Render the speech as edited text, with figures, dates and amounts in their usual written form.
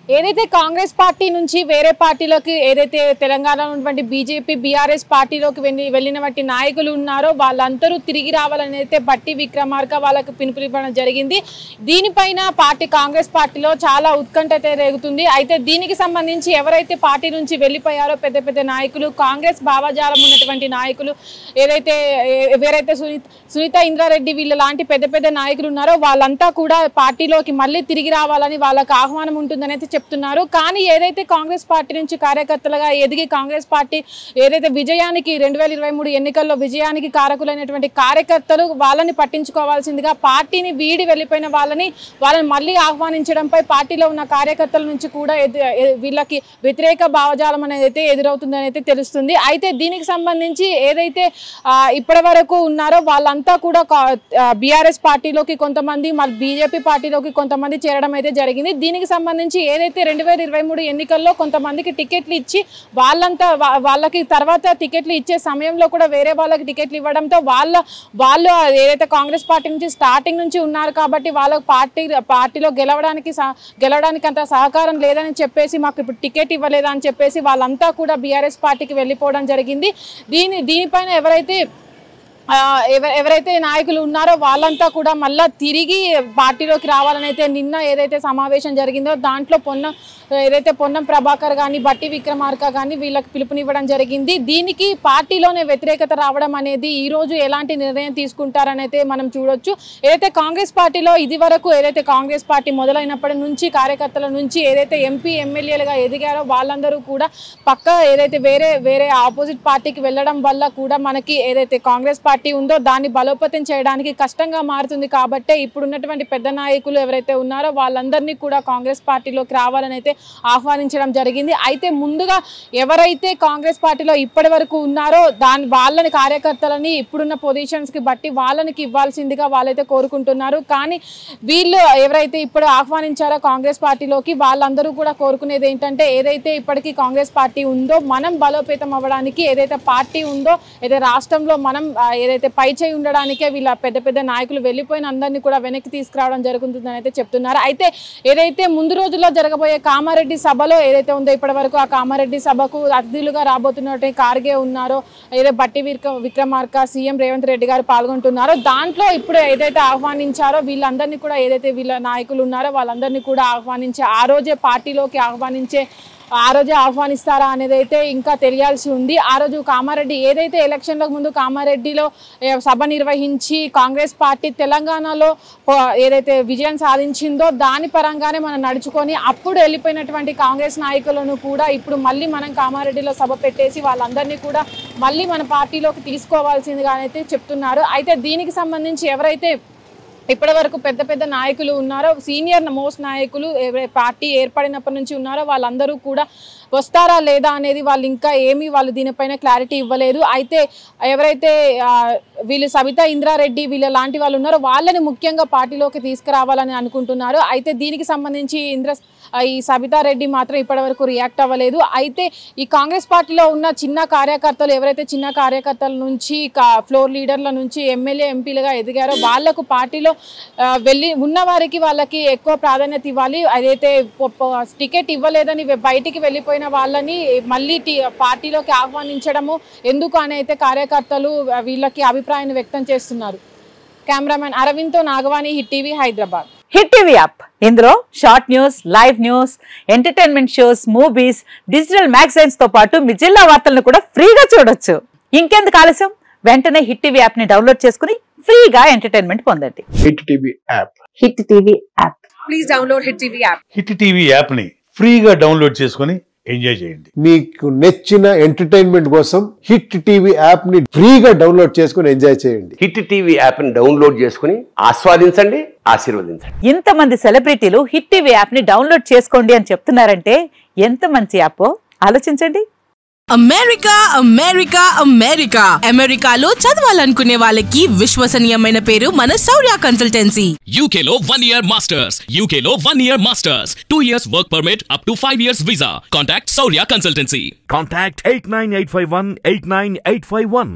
ఏదైతే కాంగ్రెస్ పార్టీ నుంచి వేరే పార్టీలోకి ఏదైతే తెలంగాణలో ఉన్నటువంటి బీజేపీ బీఆర్ఎస్ పార్టీలోకి వెళ్ళినటువంటి నాయకులు ఉన్నారో వాళ్ళందరూ తిరిగి రావాలని అయితే బట్టి విక్రమార్క వాళ్ళకి పిలుపునివ్వడం జరిగింది. దీనిపైన కాంగ్రెస్ పార్టీలో చాలా ఉత్కంఠ అయితే రేగుతుంది. అయితే దీనికి సంబంధించి ఎవరైతే పార్టీ నుంచి వెళ్ళిపోయారో పెద్ద పెద్ద నాయకులు, కాంగ్రెస్ భావజాలం ఉన్నటువంటి నాయకులు, ఎవరైతే సునీత ఇంద్రారెడ్డి వీళ్ళ లాంటి పెద్ద పెద్ద నాయకులు ఉన్నారో వాళ్ళంతా కూడా పార్టీలోకి మళ్ళీ తిరిగి రావాలని వాళ్ళకి ఆహ్వానం ఉంటుందని చెప్తున్నారు. కానీ ఏదైతే కాంగ్రెస్ పార్టీ నుంచి కార్యకర్తలుగా ఎదిగి కాంగ్రెస్ పార్టీ ఏదైతే విజయానికి 2023 ఎన్నికల్లో విజయానికి కారకులైనటువంటి కార్యకర్తలు వాళ్ళని పట్టించుకోవాల్సిందిగా పార్టీని వీడి వెళ్ళిపోయిన వాళ్ళని మళ్ళీ ఆహ్వానించడంపై పార్టీలో ఉన్న కార్యకర్తల నుంచి కూడా వీళ్ళకి వ్యతిరేక భావజాలం అనేది అయితే ఎదురవుతుందని అయితే తెలుస్తుంది. అయితే దీనికి సంబంధించి ఏదైతే ఇప్పటి వరకు ఉన్నారో వాళ్ళంతా కూడా బీఆర్ఎస్ పార్టీలోకి కొంతమంది, మళ్ళీ బీజేపీ పార్టీలోకి కొంతమంది చేరడం అయితే జరిగింది. దీనికి సంబంధించి ఏదైతే 2023 ఎన్నికల్లో కొంతమందికి టికెట్లు ఇచ్చి వాళ్ళకి తర్వాత టికెట్లు ఇచ్చే సమయంలో కూడా వేరే వాళ్ళకి టికెట్లు ఇవ్వడంతో వాళ్ళు ఏదైతే కాంగ్రెస్ పార్టీ నుంచి స్టార్టింగ్ నుంచి ఉన్నారు కాబట్టి వాళ్ళకి పార్టీలో గెలవడానికి అంత సహకారం లేదని చెప్పేసి మాకు ఇప్పుడు టికెట్ ఇవ్వలేదని చెప్పేసి వాళ్ళంతా కూడా బీఆర్ఎస్ పార్టీకి వెళ్ళిపోవడం జరిగింది. దీనిపైన ఎవరైతే నాయకులు ఉన్నారో వాళ్ళంతా కూడా మళ్ళా తిరిగి పార్టీలోకి రావాలని అయితే నిన్న ఏదైతే సమావేశం జరిగిందో దాంట్లో పొన్నం ప్రభాకర్ కానీ బట్టి విక్రమార్క కానీ వీళ్ళకి పిలుపునివ్వడం జరిగింది. దీనికి పార్టీలోనే వ్యతిరేకత రావడం అనేది ఈ రోజు ఎలాంటి నిర్ణయం తీసుకుంటారని అయితే మనం చూడొచ్చు. ఏదైతే కాంగ్రెస్ పార్టీలో ఇది వరకు ఏదైతే కాంగ్రెస్ పార్టీ మొదలైనప్పటి నుంచి కార్యకర్తల నుంచి ఏదైతే ఎంపీ ఎమ్మెల్యేలుగా ఎదిగారో వాళ్ళందరూ కూడా ఏదైతే వేరే ఆపోజిట్ పార్టీకి వెళ్ళడం వల్ల కూడా మనకి ఏదైతే కాంగ్రెస్ పార్టీ ఉందో దాన్ని బలోపేతం చేయడానికి కష్టంగా మారుతుంది. కాబట్టి ఇప్పుడున్నటువంటి పెద్ద నాయకులు ఎవరైతే ఉన్నారో వాళ్ళందరినీ కూడా కాంగ్రెస్ పార్టీలోకి రావాలని అయితే ఆహ్వానించడం జరిగింది. అయితే ముందుగా ఎవరైతే కాంగ్రెస్ పార్టీలో ఇప్పటి వరకు ఉన్నారో వాళ్ళని కార్యకర్తలని ఇప్పుడున్న పొజిషన్స్ కి బట్టి వాళ్ళకి ఇవ్వాల్సిందిగా వాళ్ళైతే కోరుకుంటున్నారు. కానీ వీళ్ళు ఎవరైతే ఇప్పుడు ఆహ్వానించారో కాంగ్రెస్ పార్టీలోకి వాళ్ళందరూ కూడా కోరుకునేది ఏంటంటే ఏదైతే ఇప్పటికీ కాంగ్రెస్ పార్టీ ఉందో మనం బలోపేతం అవ్వడానికి ఏదైతే పార్టీ ఉందో ఏదైతే రాష్ట్రంలో మనం ఏదైతే పై చేయి ఉండడానికే వీళ్ళ పెద్ద పెద్ద నాయకులు వెళ్ళిపోయిన అందరినీ కూడా వెనక్కి తీసుకురావడం జరుగుతుందని అయితే చెప్తున్నారు. అయితే ఏదైతే ముందు రోజుల్లో జరగబోయే కామారెడ్డి సభలో ఏదైతే ఉందో ఇప్పటి వరకు ఆ కామారెడ్డి సభకు అతిథులుగా రాబోతున్నట్టు ఖార్గే ఉన్నారో ఏదైతే బట్టి విక్రమార్క సీఎం రేవంత్ రెడ్డి గారు పాల్గొంటున్నారో దాంట్లో ఇప్పుడు ఏదైతే ఆహ్వానించారో వీళ్ళందరినీ కూడా ఏదైతే వీళ్ళ నాయకులు ఉన్నారో వాళ్ళందరినీ కూడా ఆహ్వానించే ఆ రోజే పార్టీలోకి ఆ రోజే ఆహ్వానిస్తారా అనేది అయితే ఇంకా తెలియాల్సి ఉంది. ఆ రోజు కామారెడ్డి ఏదైతే ఎలక్షన్లకు ముందు కామారెడ్డిలో సభ నిర్వహించి కాంగ్రెస్ పార్టీ తెలంగాణలో ఏదైతే విజయం సాధించిందో దాని పరంగానే మనం నడుచుకొని అప్పుడు వెళ్ళిపోయినటువంటి కాంగ్రెస్ నాయకులను కూడా ఇప్పుడు మళ్ళీ మనం కామారెడ్డిలో సభ పెట్టేసి వాళ్ళందరినీ కూడా మళ్ళీ మన పార్టీలోకి తీసుకోవాల్సిందిగా అయితే చెప్తున్నారు. అయితే దీనికి సంబంధించి ఎవరైతే ఇప్పటి వరకు పెద్ద పెద్ద నాయకులు ఉన్నారో సీనియర్ మోస్ట్ నాయకులు పార్టీ ఏర్పడినప్పటి నుంచి ఉన్నారో వాళ్ళందరూ కూడా వస్తారా లేదా అనేది వాళ్ళు దీనిపైన క్లారిటీ ఇవ్వలేదు. అయితే ఎవరైతే వీళ్ళు సబితా ఇంద్రారెడ్డి వీళ్ళ లాంటి వాళ్ళు ఉన్నారో వాళ్ళని ముఖ్యంగా పార్టీలోకి తీసుకురావాలని అనుకుంటున్నారు. అయితే దీనికి సంబంధించి ఈ సబితారెడ్డి మాత్రం ఇప్పటివరకు రియాక్ట్ అవ్వలేదు. అయితే ఈ కాంగ్రెస్ పార్టీలో ఉన్న చిన్న కార్యకర్తల నుంచి ఫ్లోర్ లీడర్ల నుంచి ఎమ్మెల్యే ఎంపీలుగా ఎదిగారో వాళ్లకు పార్టీలో ఉన్న వారికి వాళ్ళకి ఎక్కువ ప్రాధాన్యత ఇవ్వాలి. అదైతే టికెట్ ఇవ్వలేదని బయటికి వెళ్ళిపోయిన వాళ్ళని మళ్ళీ పార్టీలోకి ఆహ్వానించడము ఎందుకు అని అయితే కార్యకర్తలు వీళ్ళకి అభిప్రాయాన్ని వ్యక్తం చేస్తున్నారు. కెమెరామెన్ అరవింద్తో Nagavani, Hit TV, Hyderabad. Hit TV app ఇందులో short news, live news, entertainment shows, movies, digital magazines తో పాటు మీ జిల్లా వార్తలను కూడా ఫ్రీగా చూడొచ్చు. ఇంకెందుకు ఆలస్యం, వెంటనే హిట్ టీవీ యాప్ ని డౌన్లోడ్ చేసుకుని ఫ్రీగా ఎంటర్టైన్మెంట్ పొందండి. Hit TV app. Hit TV app. Please download hit TV app. Hit TV app ని ఫ్రీగా డౌన్లోడ్ చేసుకుని ఎంజాయ్ చేయండి. మీకు నచ్చిన ఎంటర్టైన్మెంట్ కోసం హిట్ టీవీ యాప్ ని ఫ్రీగా డౌన్లోడ్ చేసుకుని ఎంజాయ్ చేయండి. హిట్ టీవీ యాప్ ని డౌన్లోడ్ చేసుకుని ఆస్వాదించండి, ఆశీర్వదించండి. ఇంతమంది సెలబ్రిటీలు హిట్ టీవీ యాప్ ని డౌన్లోడ్ చేసుకోండి అని చెప్తున్నారంటే ఎంత మంచి యాప్ ఆలోచించండి. అమెరికా అమెరికాలో చదవాలనుకునే వాళ్ళకి విశ్వసనీయమైన పేరు మన శౌర్య కన్సల్టెన్సీ. UK లో 1 year masters, UK లో 1 year masters, 2 years work permit up to 5 years visa. Contact Shaurya Consultancy. Contact 89851 89851.